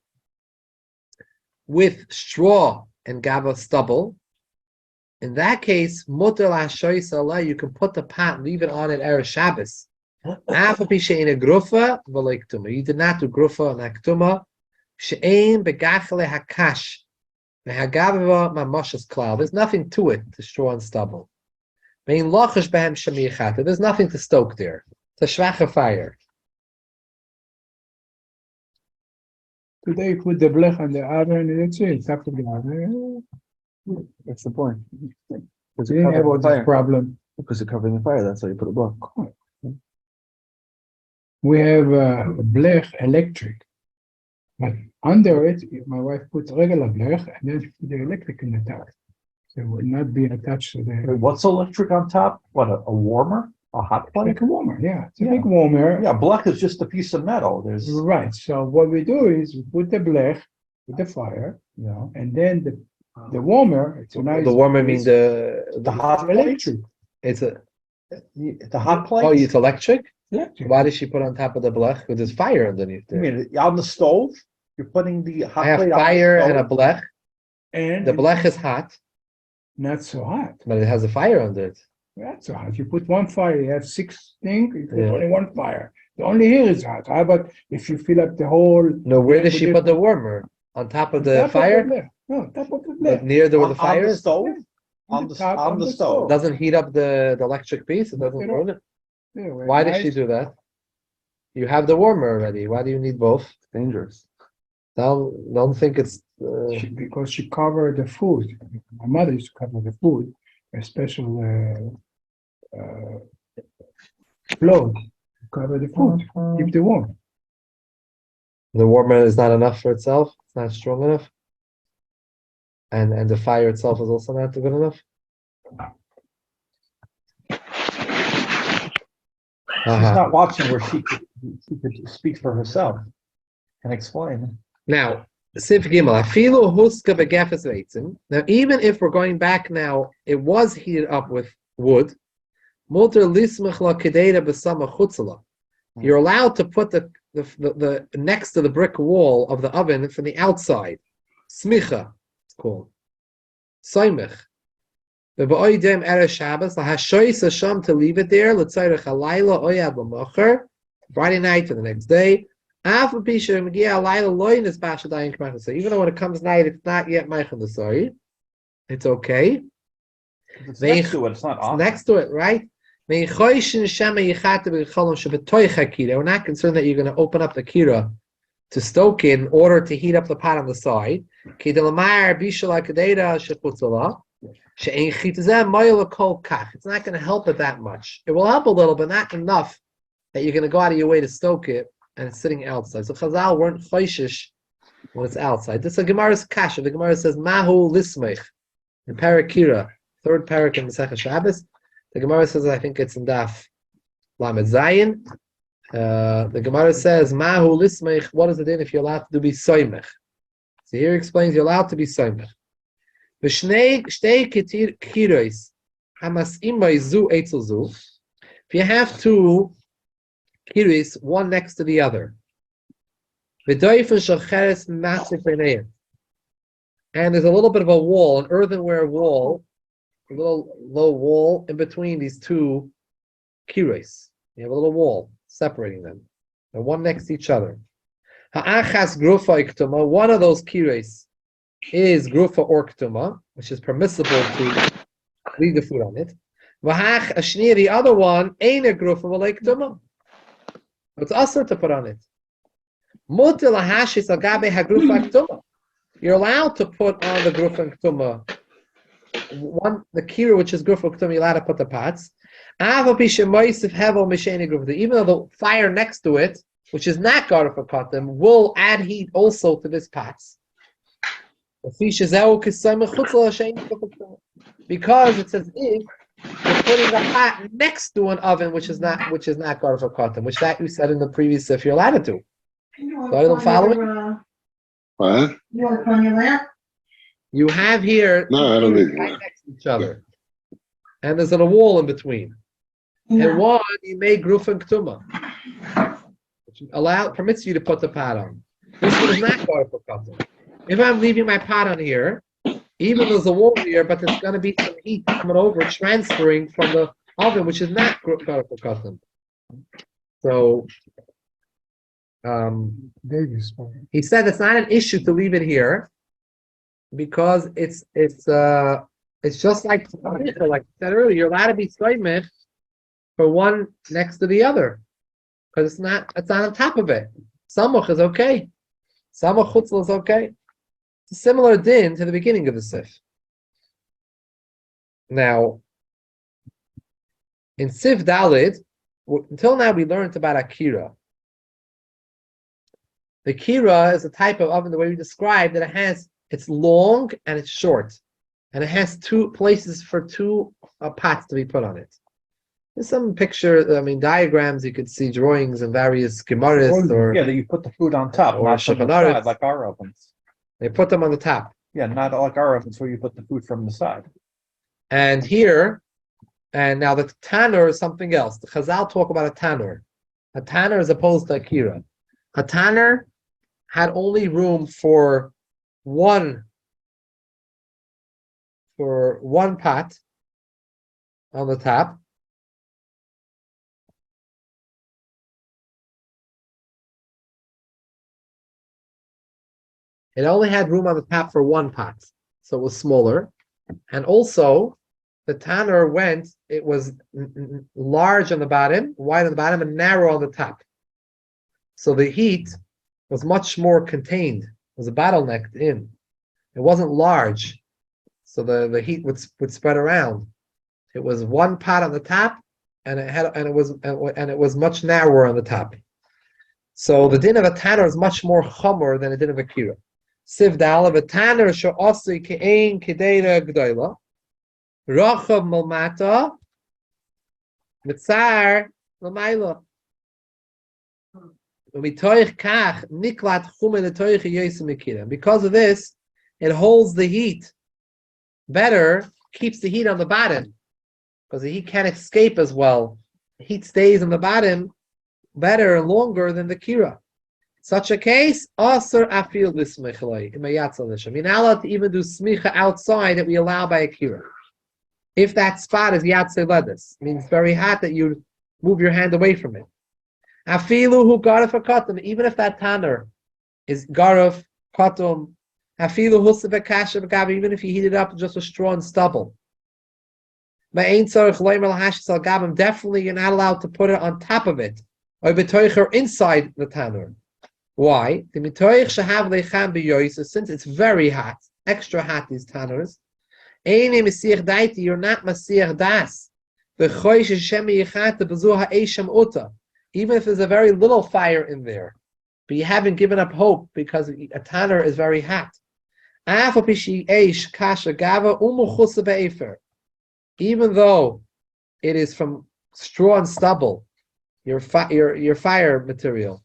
with straw and gava stubble, in that case, mutar l'hashoyis aleh, you can put the pot, leave it on at erev Shabbos. Afapi she'ein a grufa v'lo ktuma. You did not do grufa and ktuma. She'ein begachale hakash v'hagavava mamashas klal. There's nothing to it, to straw and stubble. Ve'in lochash behem shemiyachata. There's nothing to stoke there. It's a schwache fire. Today you put the blech on the oven and that's it. It's up to the oven. That's the point. Because We you're didn't have all covering the this fire. problem. Because you're covering the fire, that's why you put a block. We have blech electric. But under it, my wife puts regular blech and then she put the electric in the top. So it will not be attached to the What's electric on top? What, a warmer? A hot plate? like a warmer. Yeah, it's a Yeah. big warmer. Yeah, Blech is just a piece of metal. There's, Right. So what we do is we put the blech with the fire, you know, and then the warmer. It's a nice. The warmer means the the hot plate. electric. it's a The hot plate. oh, it's electric? Yeah. Why does she put on top of the blech? Because there's fire underneath I there. mean, on the stove, you're putting the hot I have plate fire on and the a stove. blech. And The blech is hot, not so hot. but it has a fire under it. Not so hot. You put one fire, you have 6 things, you put Yeah. only one fire. The only here is hot. How about if you fill up the whole No, where does with she the- put the warmer? On top of the top of fire? blech. No, top of the But blech. near where the On fire the is? stove. Yeah. On the top on the stove. Doesn't heat up the electric piece? It doesn't Not at all. ruin it? Yeah, well, Why does nice. she do that? You have the warmer already. Why do you need both? It's dangerous. Don't think it's Because she covered the food. My mother used to cover the food, a special cloth to cover the food, keep the warm. the warmer is not enough for itself. It's not strong enough. And the fire itself is also not good enough. She's not watching where she could speak for herself and explain. Now, Sif Gimel, Afilu Huska Begefes Reitzim. Now, even if we're going back now, it was heated up with wood. Muter Lismach La Kedeira Besama Chutzala. You're allowed to put the next to the brick wall of the oven from the outside. Smicha, it's called. Soimich. The Ba'oidem Erev Shabbos, the Hashois Hasham to leave it there, L'tzayrech Halayla Oyad L'mocher, Friday night for the next day. Even though when it comes night, it's not yet Meichel Nesoi. It's okay. It's next to it. It's not It's on. next to it, right? We're not concerned that you're going to open up the kira to stoke it in order to heat up the pot on the side. It's not going to help it that much. It will help a little, but not enough that you're going to go out of your way to stoke it and it's sitting outside. So Chazal weren't choishish when it's outside. This is a Gemara's kasha. The Gemara says Mahu Lismech in Parakira, third parak in Masechah Shabbos. The Gemara says, I think it's in Daf Lamed Zayin. The Gemara says Mahu Lismech. What is it in if you're allowed to be soymech? So here he explains you're allowed to be soymech. V'shnei shtei kirois hamasim zu eitzel zu. If you have two kiris, one next to the other. And there's a little bit of a wall, an earthenware wall, a little low wall in between these two kiris. You have a little wall separating them. They're one next to each other. One of those kiris is grufa or ktuma, which is permissible to leave the food on it. The other one ain't a grufa v'lei ktuma. It's also to put on it. You're allowed to put on the grufa and ktuma. The kira, which is grufa and ktuma, you're allowed to put the pots. Even though the fire next to it, which is not garfa katam, will add heat also to this pots. Because it's as if you're putting the pot next to an oven which is not garfa katam, which that you said in the previous if you're allowed to. So I'm following? What? You want to put on your lamp? You have here No, I don't need right one. next to each other. And there's a wall in between. And one, you make Gruf and Ktuma, which permits you to put the pot on. This one is not going for custom. If I'm leaving my pot on here, even though there's a wall here, but there's going to be some heat coming over, transferring from the oven, which is not going for custom. So, Davis. he said it's not an issue to leave it here because it's just like I said earlier, you're allowed to be soymech for one next to the other because it's not on top of it. Samuch is okay. Samuch chutzl is okay. It's a similar din to the beginning of the sif. Now, in sif dalid, until now we learned about akira. The kira is a type of oven, the way we described that it's long and it's short, and it has two places for two pots to be put on it. There's some diagrams you could see, drawings and various gemaras that you put the food on top, or not from the shulchan side, like our ovens. They put them on the top. Yeah, not like our ovens where you put the food from the side. And here, and now the tanner is something else. The Chazal talk about a tanner. A tanner as opposed to a kira. A tanner had only room for one pot on the top. It only had room on the top for one pot, so it was smaller. And also, the tanner it was large on the bottom, wide on the bottom, and narrow on the top. So the heat was much more contained. It was a bottlenecked in. It wasn't large, so the heat would spread around. It was one pot on the top, and it was much narrower on the top. So the din of a tanner is much more chomer than the din of a kira. Siv dal of a tanner she'osi ke'ein kedeira g'doila rachav malmata mitzar l'mayla. Because of this, it holds the heat better, keeps the heat on the bottom, because the heat can't escape as well. The heat stays on the bottom better and longer than the kira. Such a case, asur afil l'smichlei imayatzel. You're not allowed to even do smicha outside that we allow by a kira. If that spot is yatzei ledes, it means it's very hot that you move your hand away from it. Afilu hu garaf akatum, even if that tanner is garaf katum. Afilu husav kasha b'gav, even if you heat it up just with straw and stubble. Definitely, you're not allowed to put it on top of it, or inside the tanner. Why? Since it's very hot, extra hot, these tanners, you're not masir das. Even if there's a very little fire in there, but you haven't given up hope because a tanner is very hot. Even though it is from straw and stubble, your fire material,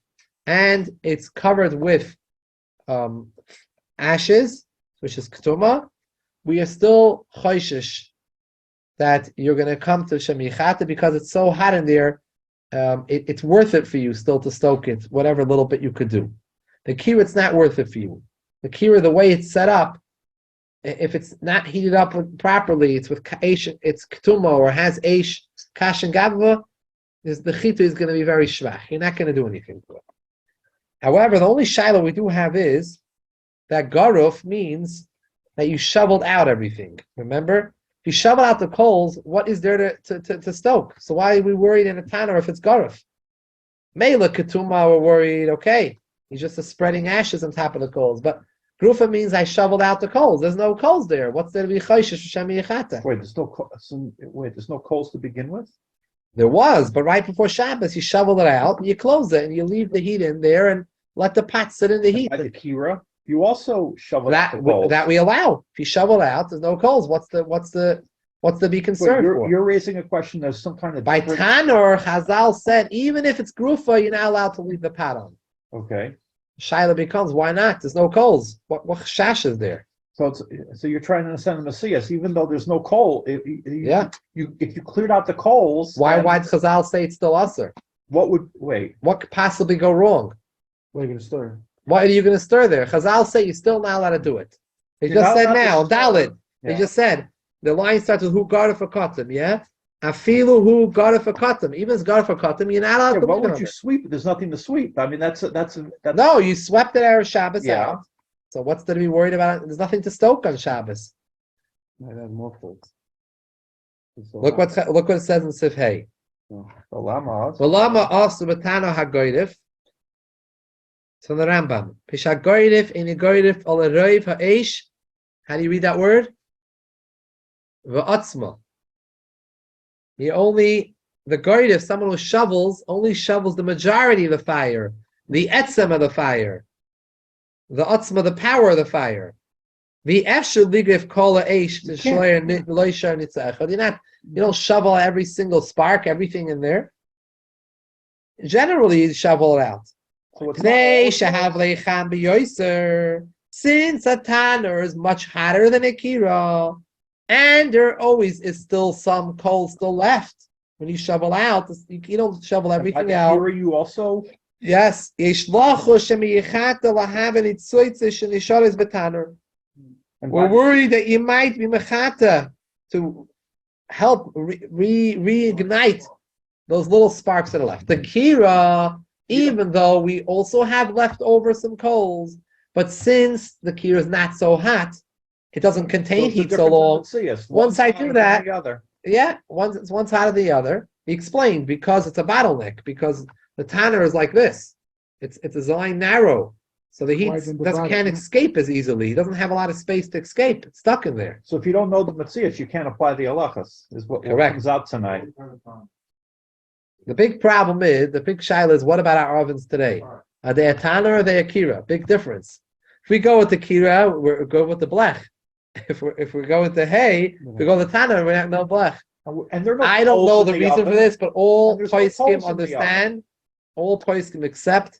and it's covered with ashes, which is ketuma, we are still choishish that you're going to come to shemichata because it's so hot in there. It's worth it for you still to stoke it, whatever little bit you could do. The kira, it's not worth it for you. The kira, the way it's set up, if it's not heated up properly, it's with aish, it's ketuma or has aish, kash and gavva, the chita is going to be very shvach. You're not going to do anything to it. However, the only shiloh we do have is that garuf means that you shoveled out everything. Remember? If you shovel out the coals, what is there to stoke? So why are we worried in a tanner if it's garuf? Meila ketuma, we're worried, okay, he's just spreading ashes on top of the coals. But grufa means I shoveled out the coals. There's no coals there. What's there to be chayshish shemi yechata? There's no coals to begin with? There was, but right before Shabbos, you shovel it out, and you close it, and you leave the heat in there, and let the pot sit in the heat. By the kira, you also shovel That out the coals. that we allow. If you shovel out, there's no coals. What's the be concerned for? You're raising a question. There's some kind of By Tanur, Chazal said, even if it's grufa, you're not allowed to leave the pot on. Okay. Shaila becomes, why not? There's no coals. What shash is there? So you're trying to understand the Messias, even though there's no coal. If you cleared out the coals, Why then did Chazal say it's still usher? what would wait? What could possibly go wrong? What are you gonna stir? What are you going to stir there? Chazal say you're still not allowed to do it. He You're just not said allowed to now, stir. Dalit. He Yeah. just said, the line starts with who got it for Kotim, yeah? Afilu who got it for Kotim. Even if it's got it for Kotim, you're not allowed Yeah, to what leave it would on you there. sweep? There's nothing to sweep. I mean, that's No, you swept it Erev Shabbos Yeah. out. So what's there to be worried about? There's nothing to stoke on Shabbos. Might add more folks. Look what it says in Sif Hey. Lama. V'lama asu b'tano hagoydif. So the Rambam. Pisha goydif in goydif al roiv ha'esh. How do you read that word? V'atzma. The goydif, someone who shovels, only shovels the majority of the fire. The etzem of the fire. The atzma, the power of the fire. The efshul ligrif kol ha'esh. You don't shovel every single spark, everything in there. Generally, you shovel it out. So it's Since a tanner is much hotter than a kira, and there always is still some coal still left when you shovel out. You don't shovel everything out. Here you also. Yes. We're worried that you might be mechata to help reignite those little sparks that are left. The kira, even though we also have left over some coals, but since the kira is not so hot, it doesn't contain heat so long. Once I do that, one's hotter than the other. He explained because it's a bottleneck, because the tanner is like this. It's designed narrow. So the heat can't escape as easily. It doesn't have a lot of space to escape. It's stuck in there. So if you don't know the Metzias, you can't apply the halachas, is what comes out tonight. The big problem is, the big shaila is, what about our ovens today? Are they a Tana or are they a Kira? Big difference. If we go with the Kira, we're good with the Blech. If we go with the hay, we go with the Tana, we have no Blech. And there are no I don't know the reason for this, but all poskim understand, all poskim accept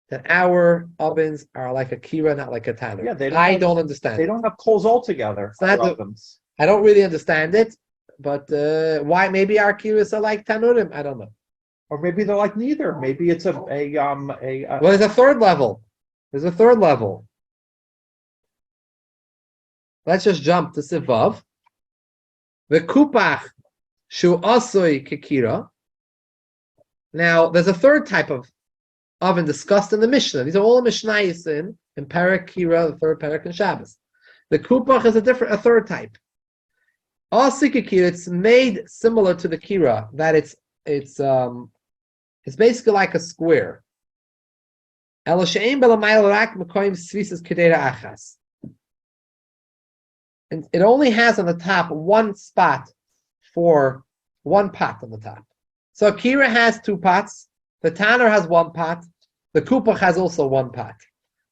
that our ovens are like a Kira, not like a Tana. Yeah, I don't understand. They don't have coals altogether. Ovens. I don't really understand it, but why? Maybe our Kiras are like Tanurim. I don't know. Or maybe they're like neither. Maybe it's Well, there's a third level. Let's just jump to Sivav. The Kupach Shu Asoi Kikira. Now, there's a third type of oven discussed in the Mishnah. These are all the Mishnayos in Perek Kira, the third Perek in Shabbos. The Kupach is a third type. Asi Kikira, it's made similar to the Kira, that it's basically like a square. And it only has on the top one spot for one pot on the top. So Kira has two pots, the Tanner has one pot, the Kupach has also one pot.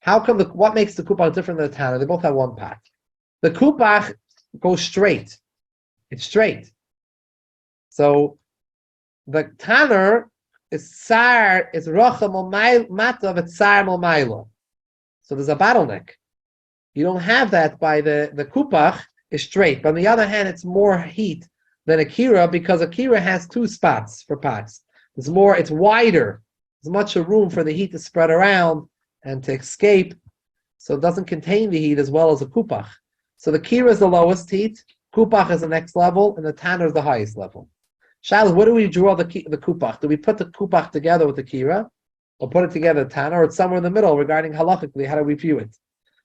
How come what makes the Kupach different than the Tanner? They both have one pot. The Kupach goes straight. It's straight. So the Tanner is tsar, is rocham matav, it's tsar momaylo. So there's a bottleneck. You don't have that by the kupach is straight. But on the other hand, it's more heat than a kira because a kira has two spots for pots. It's wider. There's much room for the heat to spread around and to escape. So it doesn't contain the heat as well as a kupach. So the kira is the lowest heat, kupach is the next level, and the tanner is the highest level. Shalos, where do we draw the kupach? Do we put the kupach together with the kira, or put it together with tanner, or it's somewhere in the middle regarding halachically? How do we view it?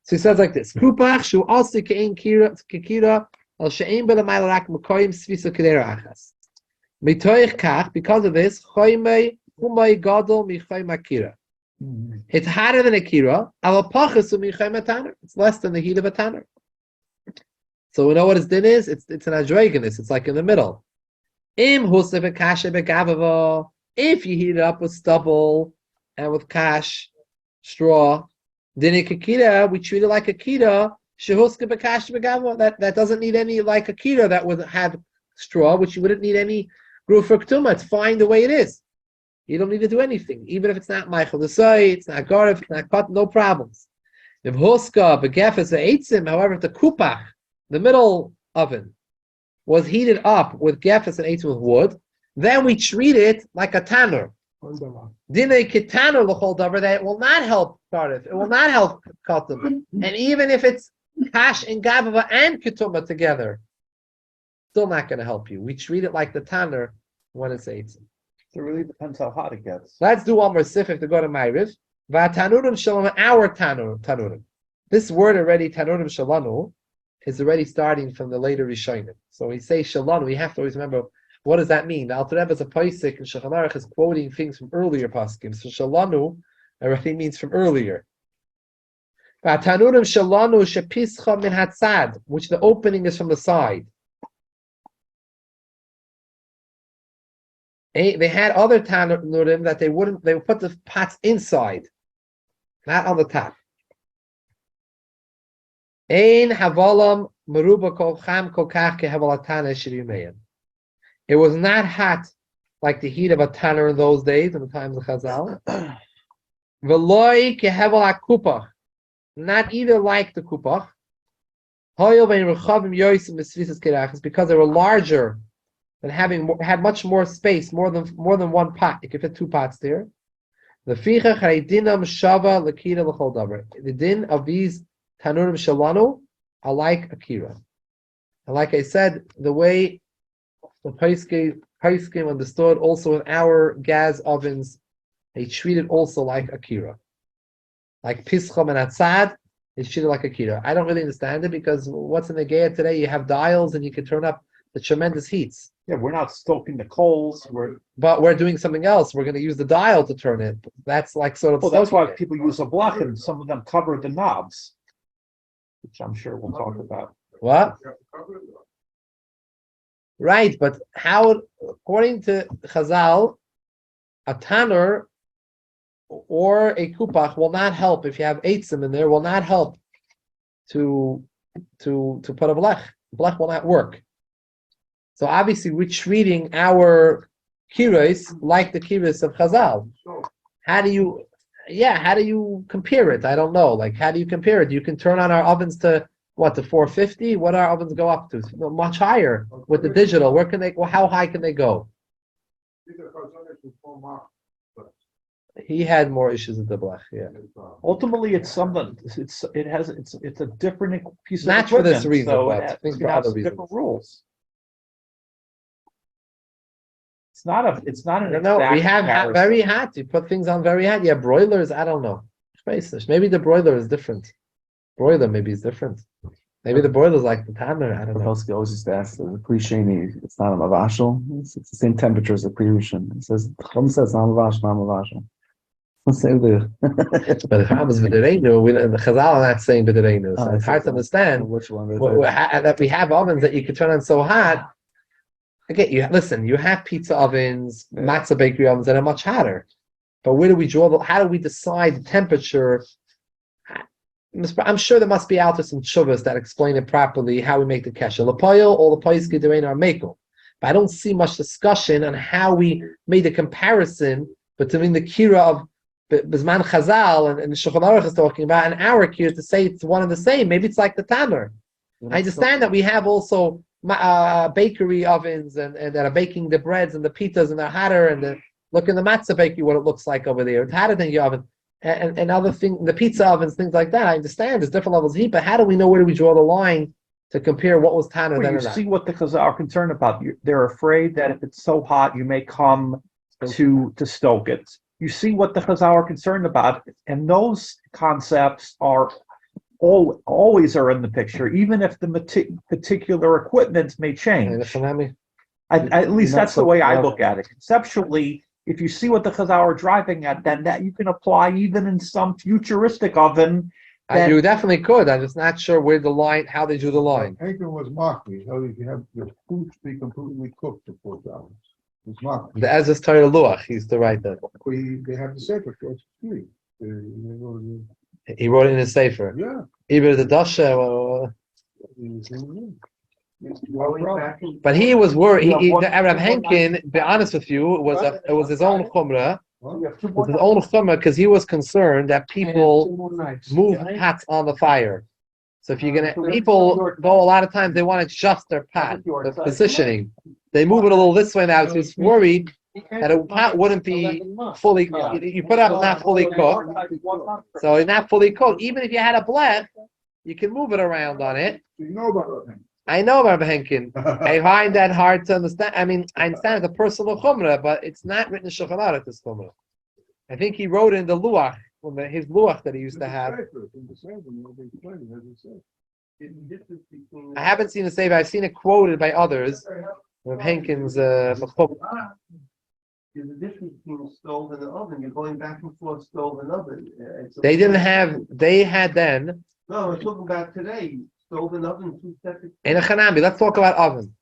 So he says like this: Kupach shu also kein kira al she'im b'lamaylarak m'koyim svisa kedera achas. Mitoich kach, because of this, choymei humay gadol michoy makira. It's hotter than a kira. Al pachas u'michoy tanner. It's less than the heat of a tanner. So we know what his din is. It's an adrogenous. It's like in the middle. If you heat it up with stubble and with kash, straw, then a kikira, we treat it like a kira. That doesn't need any, like a kira that would have straw, which you wouldn't need any grufra ktuma. It's fine the way it is. You don't need to do anything, even if it's not Michoel the Soy, it's not Garif, it's not cut, no problems. If Huska, Begefes, Eitzim, however, if the Kupach, the middle oven, was heated up with Gefes and Eitzim with wood, then we treat it like a tanner. Dinei Kitanner l'chol davar, that it will not help Garif, it will not help Katan. And even if it's Kash and Gavava and Ketuma together, still not going to help you. We treat it like the tanner when it's Eitzim. It really depends how hot it gets. Let's do one more sifik to go to Ma'ariv. V'atanurim shalom, our tanurim. This word already, tanurim shalanu, is already starting from the later Rishonim. So when we say shalanu, we have to always remember, what does that mean? The Alter Rebbe is a Paisik, and Shulchan Aruch is quoting things from earlier paskim. So shalanu already means from earlier. V'atanurim shalanu shepischa min hatzad, which the opening is from the side. They had other tanurim that they would put the pots inside, not on the top. Ein havalam meruba kol cham kol kach kehevalatana shirimeim. It was not hot like the heat of a tanner in those days, in the times of Chazal. V'loi keheval hakupach, not either like the kupach. Hoyel vein rechavim yoisim misrisas kerachas, because they were larger than had much more space, more than one pot. You could fit two pots there. The ficha chaydinam shava lakira l'chol davar. The din of these tanurim shalanu are like akira. And like I said, the way the Paiskim understood also in our gas ovens, they treat it also like akira. Like pischam and atzad, they treat it like akira. I don't really understand it, because what's in the Geya today, you have dials and you can turn up the tremendous heats. Yeah, we're not stoking the coals. But we're doing something else. We're going to use the dial to turn it. That's like sort of. Well, that's why people use a Blech, and some of them cover the knobs, which I'm sure we'll talk about. What? Right, but how? According to Chazal, a tanner or a kupach will not help if you have eitzim in there. Will not help to put a blech. Blech will not work. So obviously we're treating our kiros like the kiros of Chazal. How do you compare it? I don't know. Like, how do you compare it? You can turn on our ovens to 450? What our ovens go up to? Much higher with the digital. Where can they? How high can they go? He had more issues with the blech. Yeah. Ultimately, it's something. It's a different piece of Not equipment. for this reason, so but it I think has for other different reasons. rules. It's not an No, exact we have comparison. very hot. You put things on very hot. Yeah, broilers. I don't know. Maybe the broiler is different. Broiler maybe is different. Maybe the broiler's like the tanner. I don't know. Michoel always used to ask the pre-sheni, it's not a mavashal. It's the same temperature as the pre-rishon. It says Chum says not mavashal. Let's say the. But if I was v'dereinu, the Chazal are not saying v'dereinu, so it's hard to understand. Which one? That we have ovens that you can turn on so hot. Again, you have pizza ovens, matzah bakery ovens that are much hotter. But where do we draw how do we decide the temperature? I'm sure there must be out there some tshuvas that explain it properly, how we make the kesher. L'poyel, all the poyis gedorein are mekel. But I don't see much discussion on how we made a comparison between the kira of Bizman Chazal and the Shulchan Aruch is talking about, and our kira to say it's one and the same. Maybe it's like the tanner. I understand that we have also bakery ovens and that are baking the breads and the pizzas and they're hotter, and look in the matzah bakery what it looks like over there. It's hotter than your oven. And other things, the pizza ovens, things like that. I understand there's different levels of heat, but how do we know where do we draw the line to compare what was tanner then You or not? see what the Chazal are concerned about. They're afraid that if it's so hot, you may come to stoke it. You see what the Chazal are concerned about, and those concepts are always are in the picture, even if the particular equipment may change. At least that's the way I look at it. Conceptually, if you see what the Chazal are driving at, then that you can apply even in some futuristic oven. You definitely could. I'm just not sure where the line, how they drew the line. Hagen was mockery. So you have the food to be completely cooked for 4 hours. It's mockery. The Ezra's Torah Luach, he used to write that. They have the sefer for it's free. He wrote it in his sefer. Yeah. Either the Dasha or. But he was worried. You have one- Rabbi one Henkin, be honest with you, it was his own chumrah. You have two It more was his own chumrah because he was concerned that people move Yeah. pots on the fire. So if you're gonna, people go a lot of times they want to adjust their pot, the positioning. They move it a little this way now. So he's worried that a pot wouldn't be fully. You put up not fully cooked, so it's not fully cooked. Even if you had a blech, you can move it around on it. You know about it. I know, Rabbi Henkin. I find that hard to understand. I mean, I understand it's a personal chumrah, but it's not written in Shulchan Aruch, this chumrah. I think he wrote in the luach, his luach that he used to have. I haven't seen the sefer. I've seen it quoted by others. Rabbi Henkin's Michoel. There's a difference between a stove and an oven. You're going back and forth stove and oven. They didn't have. They had then. No, we're talking about today. Stove and oven, two separate. In a chanami, let's talk about oven.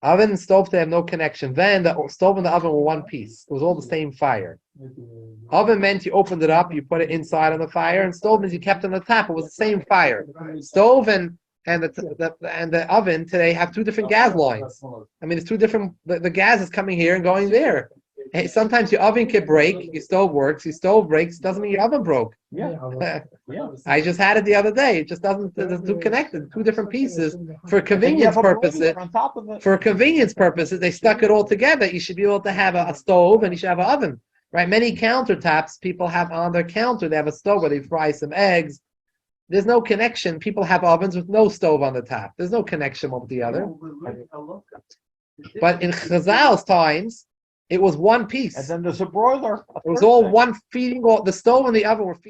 Oven and stove, they have no connection. Then the stove and the oven were one piece. It was all the same fire. Oven meant you opened it up, you put it inside on the fire, and stove means you kept it on the top. It was the same fire. Stove and the oven today have two different gas lines. I mean, it's two different. The gas is coming here and going there. Hey, sometimes your oven can break, your stove works. Your stove breaks, doesn't mean your oven broke. Yeah. I just had it the other day. It just doesn't. It's too connected. Two different pieces for convenience purposes. On top of it. For convenience purposes, they stuck it all together. You should be able to have a stove and you should have an oven, right? Many countertops people have on their counter. They have a stove where they fry some eggs. There's no connection. People have ovens with no stove on the top. There's no connection one with the other. But in Chazal's times, it was one piece. And then there's a broiler. It was all one feeding. The stove and the oven were feeding.